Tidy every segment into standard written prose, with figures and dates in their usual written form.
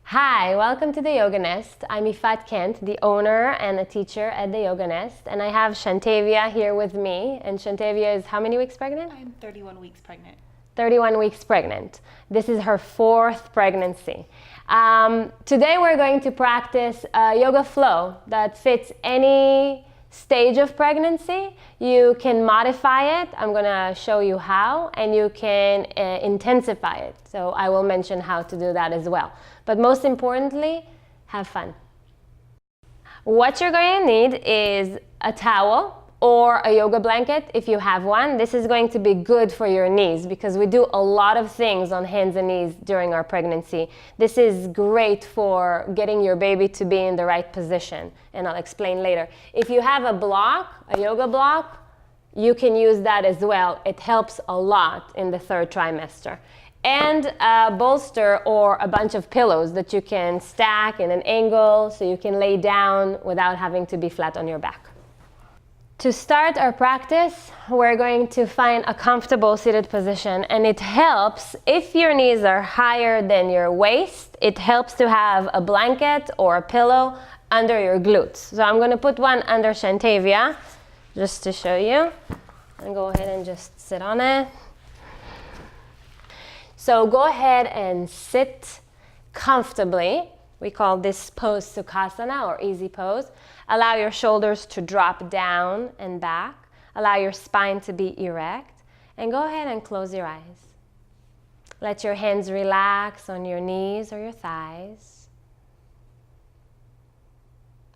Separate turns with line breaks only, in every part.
Hi, welcome to the Yoga Nest. I'm Ifat Kent, the owner and a teacher at the Yoga Nest, and I have Shantavia here with me. And Shantavia is how many weeks pregnant?
I'm 31 weeks pregnant.
31 weeks pregnant. This is her 4th pregnancy. Today we're going to practice a yoga flow that fits any stage of pregnancy. You can modify it. I'm going to show you how, and you can intensify it. So I will mention how to do that as well. But most importantly, have fun. What you're going to need is a towel or a yoga blanket if you have one. This is going to be good for your knees because we do a lot of things on hands and knees during our pregnancy. This is great for getting your baby to be in the right position, and I'll explain later. If you have a block, a yoga block, you can use that as well. It helps a lot in the 3rd trimester. And a bolster or a bunch of pillows that you can stack in an angle so you can lay down without having to be flat on your back. To start our practice, we're going to find a comfortable seated position, and it helps if your knees are higher than your waist. It helps to have a blanket or a pillow under your glutes. So I'm going to put one under Shantavia just to show you, and go ahead and just sit on it. So go ahead and sit comfortably. We call this pose Sukhasana or easy pose. Allow your shoulders to drop down and back. Allow your spine to be erect. And go ahead and close your eyes. Let your hands relax on your knees or your thighs.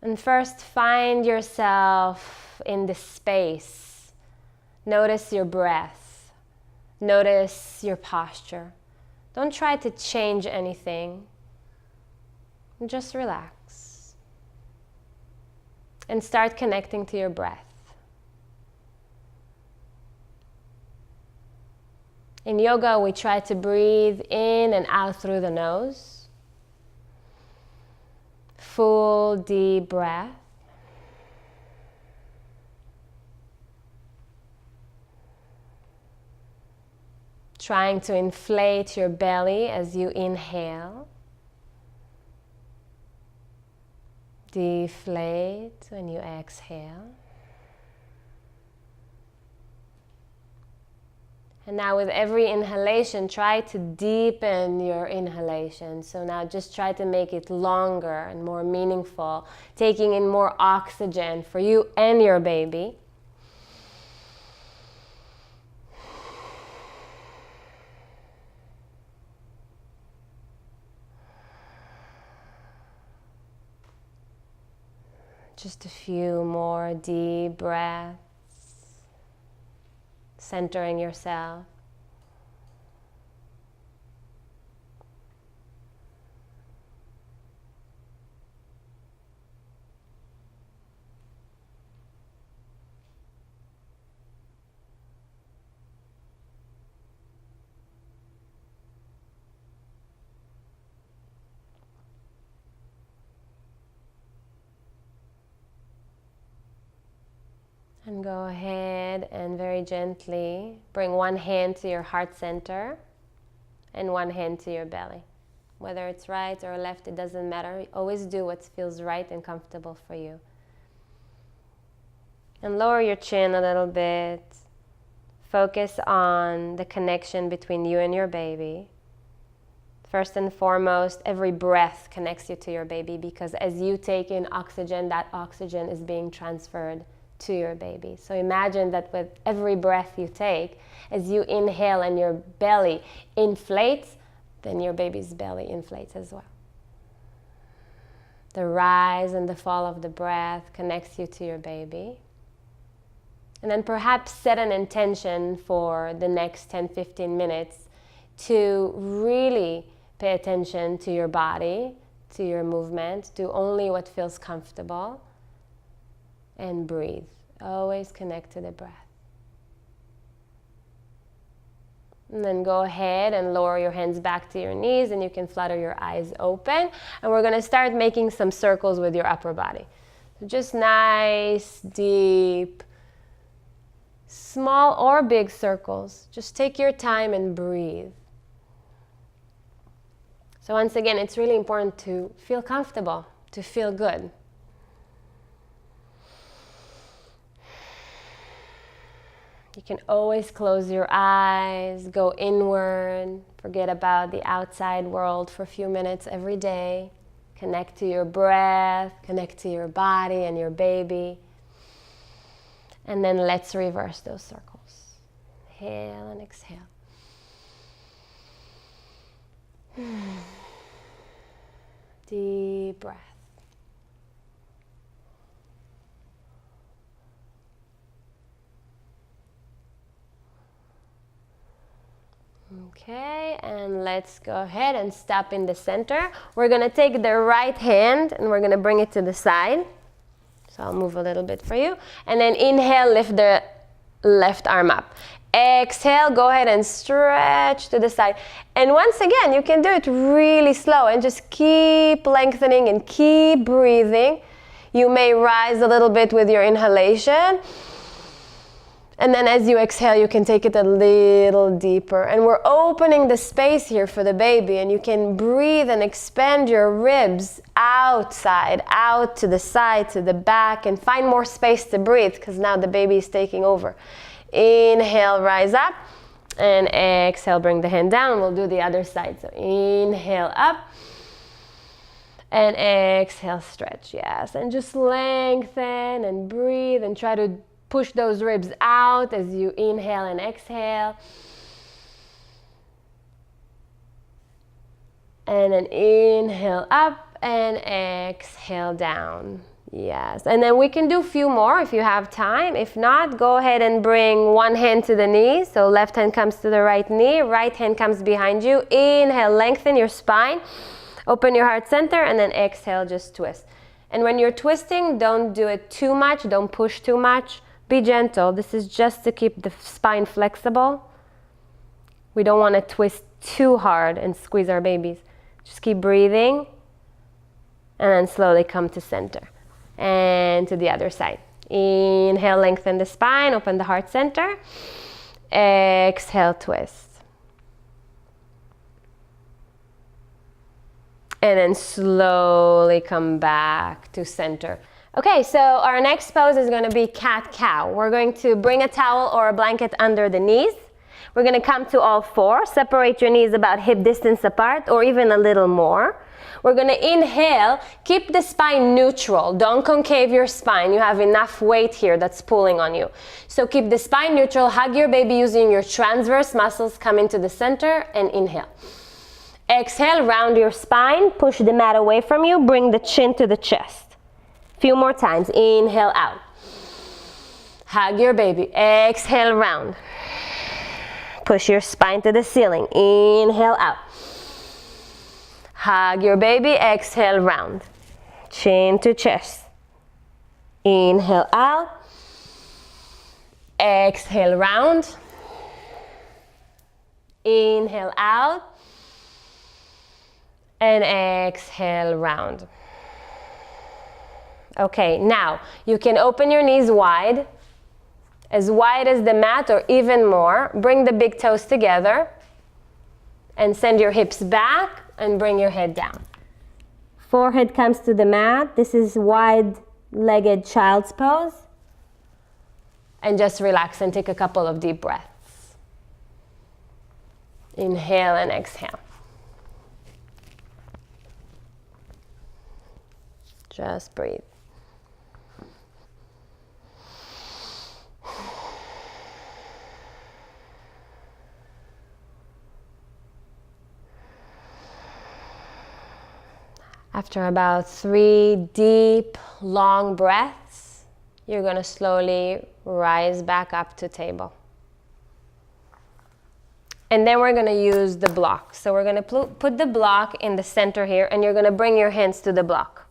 And first find yourself in this space. Notice your breath. Notice your posture. Don't try to change anything. Just relax. And start connecting to your breath. In yoga, we try to breathe in and out through the nose. Full, deep breath. Trying to inflate your belly as you inhale. Deflate when you exhale. And now with every inhalation, try to deepen your inhalation. So now just try to make it longer and more meaningful, taking in more oxygen for you and your baby. Just a few more deep breaths, centering yourself. And go ahead and very gently bring one hand to your heart center and one hand to your belly. Whether it's right or left, it doesn't matter. Always do what feels right and comfortable for you. And lower your chin a little bit. Focus on the connection between you and your baby. First and foremost, every breath connects you to your baby because as you take in oxygen, that oxygen is being transferred to your baby. So imagine that with every breath you take, as you inhale and your belly inflates, then your baby's belly inflates as well. The rise and the fall of the breath connects you to your baby. And then perhaps set an intention for the next 10-15 minutes to really pay attention to your body, to your movement, do only what feels comfortable. And breathe. Always connect to the breath. And then go ahead and lower your hands back to your knees, and you can flutter your eyes open. And we're going to start making some circles with your upper body. So just nice, deep, small or big circles. Just take your time and breathe. So once again, it's really important to feel comfortable, to feel good. You can always close your eyes, go inward, forget about the outside world for a few minutes every day. Connect to your breath, connect to your body and your baby. And then let's reverse those circles. Inhale and exhale. Deep breath. Okay, and let's go ahead and stop in the center. We're going to take the right hand and we're going to bring it to the side. So I'll move a little bit for you. And then inhale, lift the left arm up. Exhale, go ahead and stretch to the side. And once again, you can do it really slow and just keep lengthening and keep breathing. You may rise a little bit with your inhalation. And then as you exhale, you can take it a little deeper. And we're opening the space here for the baby. And you can breathe and expand your ribs outside, out to the side, to the back, and find more space to breathe because now the baby is taking over. Inhale, rise up. And exhale, bring the hand down. We'll do the other side. So inhale up. And exhale, stretch. Yes. And just lengthen and breathe and try to push those ribs out as you inhale and exhale. And then inhale up and exhale down. Yes. And then we can do a few more if you have time. If not, go ahead and bring one hand to the knee. So left hand comes to the right knee, right hand comes behind you. Inhale, lengthen your spine. Open your heart center and then exhale, just twist. And when you're twisting, don't do it too much. Don't push too much. Be gentle. This is just to keep the spine flexible. We don't want to twist too hard and squeeze our babies. Just keep breathing and then slowly come to center. And to the other side. Inhale, lengthen the spine, open the heart center. Exhale, twist. And then slowly come back to center. Okay, so our next pose is going to be cat-cow. We're going to bring a towel or a blanket under the knees. We're going to come to all four. Separate your knees about hip distance apart or even a little more. We're going to inhale. Keep the spine neutral. Don't concave your spine. You have enough weight here that's pulling on you. So keep the spine neutral. Hug your baby using your transverse muscles. Come into the center and inhale. Exhale, round your spine. Push the mat away from you. Bring the chin to the chest. Few more times. Inhale out. Hug your baby. Exhale, round. Push your spine to the ceiling. Inhale out. Hug your baby. Exhale, round. Chin to chest. Inhale out. Exhale, round. Inhale out. And exhale, round. Okay, now you can open your knees wide as the mat or even more. Bring the big toes together and send your hips back and bring your head down. Forehead comes to the mat. This is wide-legged child's pose. And just relax and take a couple of deep breaths. Inhale and exhale. Just breathe. After about 3 deep, long breaths, you're going to slowly rise back up to table. And then we're going to use the block. So we're going to put the block in the center here, and you're going to bring your hands to the block.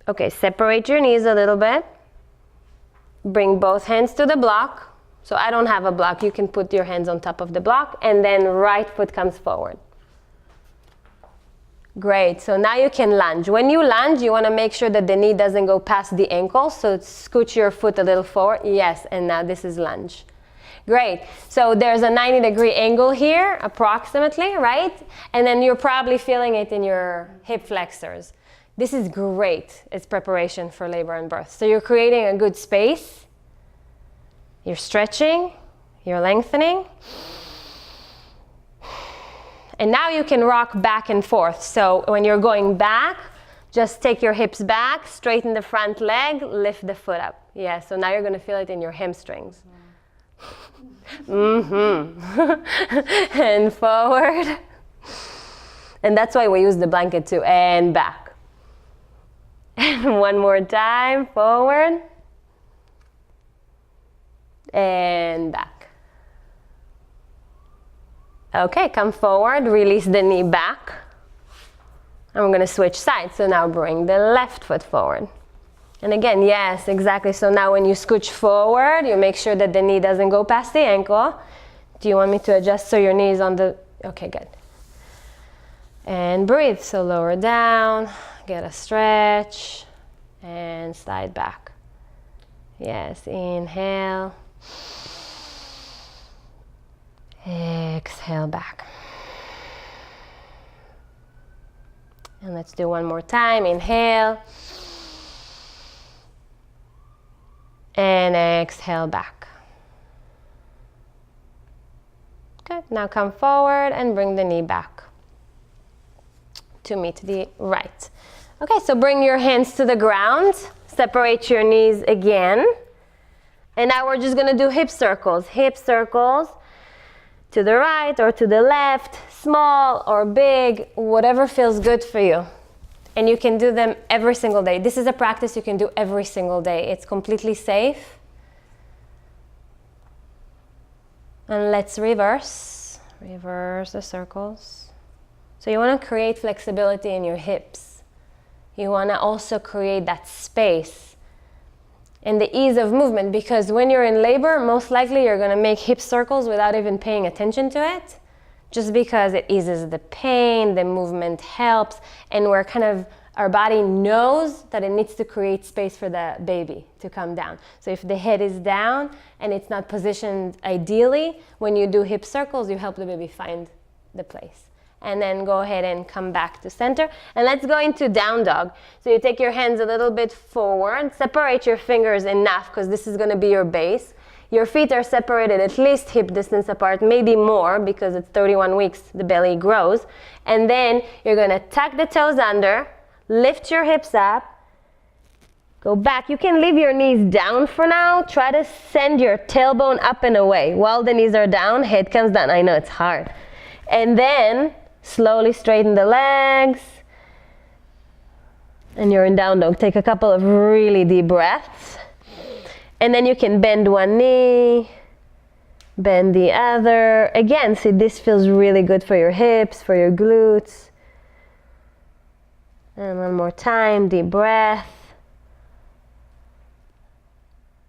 Okay, separate your knees a little bit. Bring both hands to the block. So I don't have a block. You can put your hands on top of the block, and then right foot comes forward. Great, so now you can lunge. When you lunge, you want to make sure that the knee doesn't go past the ankle, so scooch your foot a little forward. Yes, and now this is lunge. Great. So there's a 90-degree angle here, approximately, right? And then you're probably feeling it in your hip flexors. This is great. It's preparation for labor and birth. So you're creating a good space. You're stretching. You're lengthening. And now you can rock back and forth. So when you're going back, just take your hips back, straighten the front leg, lift the foot up. Yeah, so now you're going to feel it in your hamstrings. And forward. And that's why we use the blanket too. And back. And one more time, forward. And back. Okay, come forward, release the knee back. And we're going to switch sides. So now bring the left foot forward. And again, yes, exactly. So now when you scooch forward, you make sure that the knee doesn't go past the ankle. Do you want me to adjust so your knee is on the... Okay, good. And breathe. So lower down, get a stretch, and slide back. Yes, inhale. Exhale back. And let's do one more time. Inhale. And exhale back. Good. Now come forward and bring the knee back to meet the right. Okay, so bring your hands to the ground. Separate your knees again. And now we're just going to do hip circles. Hip circles to the right or to the left, small or big, whatever feels good for you. And you can do them every single day. This is a practice you can do every single day. It's completely safe. And let's reverse. Reverse the circles. So you want to create flexibility in your hips. You want to also create that space and the ease of movement, because when you're in labor, most likely you're going to make hip circles without even paying attention to it, just because it eases the pain, the movement helps, and our body knows that it needs to create space for the baby to come down. So if the head is down and it's not positioned ideally, when you do hip circles, you help the baby find the place. And then go ahead and come back to center. And let's go into down dog. So you take your hands a little bit forward, separate your fingers enough, because this is going to be your base. Your feet are separated at least hip distance apart, maybe more, because it's 31 weeks, the belly grows. And then you're going to tuck the toes under, lift your hips up, go back. You can leave your knees down for now. Try to send your tailbone up and away. While the knees are down, head comes down. I know it's hard. And then slowly straighten the legs. And you're in down dog. Take a couple of really deep breaths. And then you can bend one knee, bend the other. Again, see, this feels really good for your hips, for your glutes. And one more time, deep breath.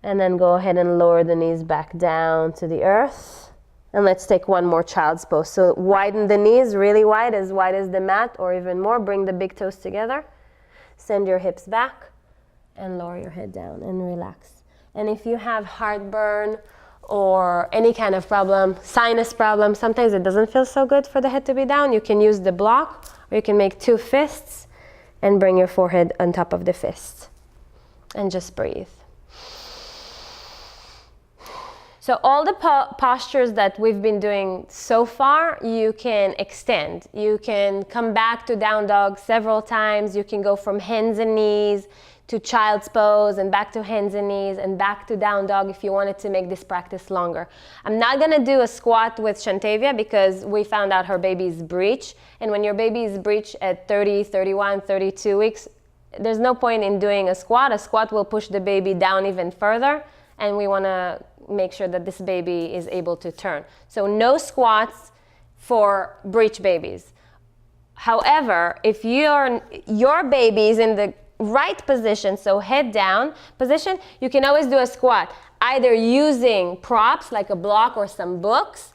And then go ahead and lower the knees back down to the earth. And let's take one more child's pose. So widen the knees, really wide as the mat, or even more. Bring the big toes together. Send your hips back and lower your head down and relax. And if you have heartburn or any kind of problem, sinus problem, sometimes it doesn't feel so good for the head to be down, you can use the block, or you can make two fists and bring your forehead on top of the fist. And just breathe. So all the postures that we've been doing so far, you can extend. You can come back to down dog several times. You can go from hands and knees to child's pose and back to hands and knees and back to down dog if you wanted to make this practice longer. I'm not going to do a squat with Shantavia because we found out her baby's breech. And when your baby is breech at 30, 31, 32 weeks, there's no point in doing a squat. A squat will push the baby down even further. And we want to make sure that this baby is able to turn. So no squats for breech babies. However, if your baby is in the right position, so head down position, you can always do a squat, either using props like a block or some books,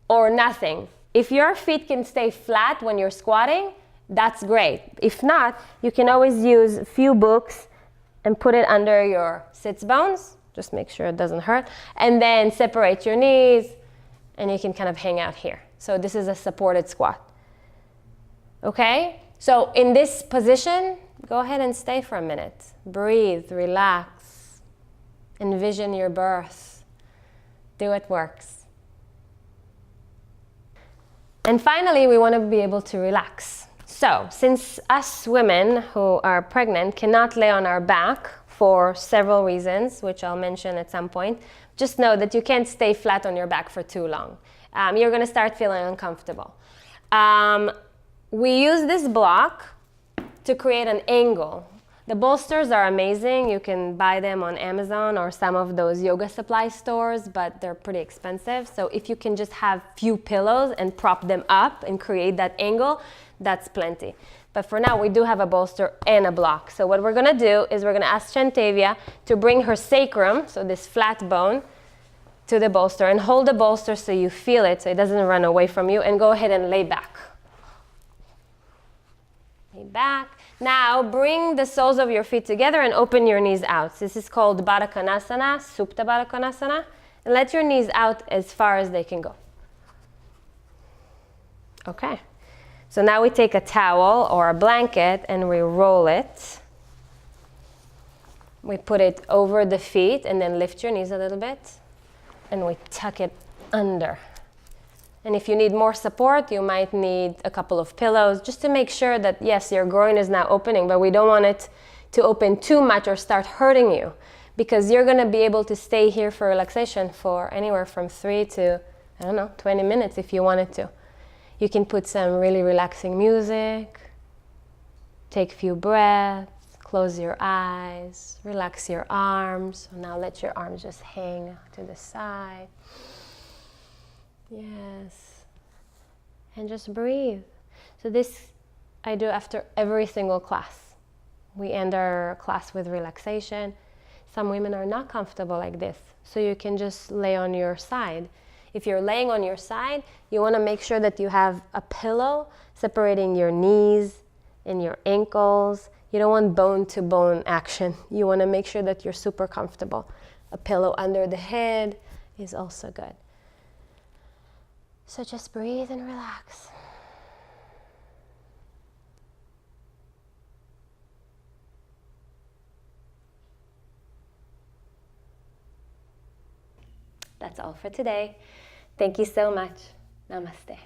or nothing. If your feet can stay flat when you're squatting, that's great. If not, you can always use a few books and put it under your sits bones Just make sure it doesn't hurt. And then separate your knees, and you can kind of hang out here. So this is a supported squat. Okay? So in this position, go ahead and stay for a minute. Breathe, relax. Envision your birth. Do what works. And finally, we want to be able to relax. So, since us women who are pregnant cannot lay on our back for several reasons, which I'll mention at some point, just know that you can't stay flat on your back for too long. You're going to start feeling uncomfortable. We use this block to create an angle. The bolsters are amazing. You can buy them on Amazon or some of those yoga supply stores, but they're pretty expensive. So if you can just have few pillows and prop them up and create that angle, that's plenty. But for now, we do have a bolster and a block. So what we're gonna do is we're gonna ask Shantavia to bring her sacrum, so this flat bone, to the bolster and hold the bolster so you feel it, so it doesn't run away from you, and go ahead and lay back. Lay back. Now bring the soles of your feet together and open your knees out. This is called Baddha Konasana, Supta Baddha Konasana. And let your knees out as far as they can go. Okay. So now we take a towel or a blanket and we roll it. We put it over the feet and then lift your knees a little bit. And we tuck it under. And if you need more support, you might need a couple of pillows just to make sure that, yes, your groin is now opening, but we don't want it to open too much or start hurting you, because you're going to be able to stay here for relaxation for anywhere from 3 to, 20 minutes if you wanted to. You can put some really relaxing music, take a few breaths, close your eyes, relax your arms. So now let your arms just hang to the side. Yes. And just breathe. So this I do after every single class. We end our class with relaxation. Some women are not comfortable like this, so you can just lay on your side. If you're laying on your side, you want to make sure that you have a pillow separating your knees and your ankles. You don't want bone to bone action. You want to make sure that you're super comfortable. A pillow under the head is also good. So just breathe and relax. That's all for today. Thank you so much. Namaste.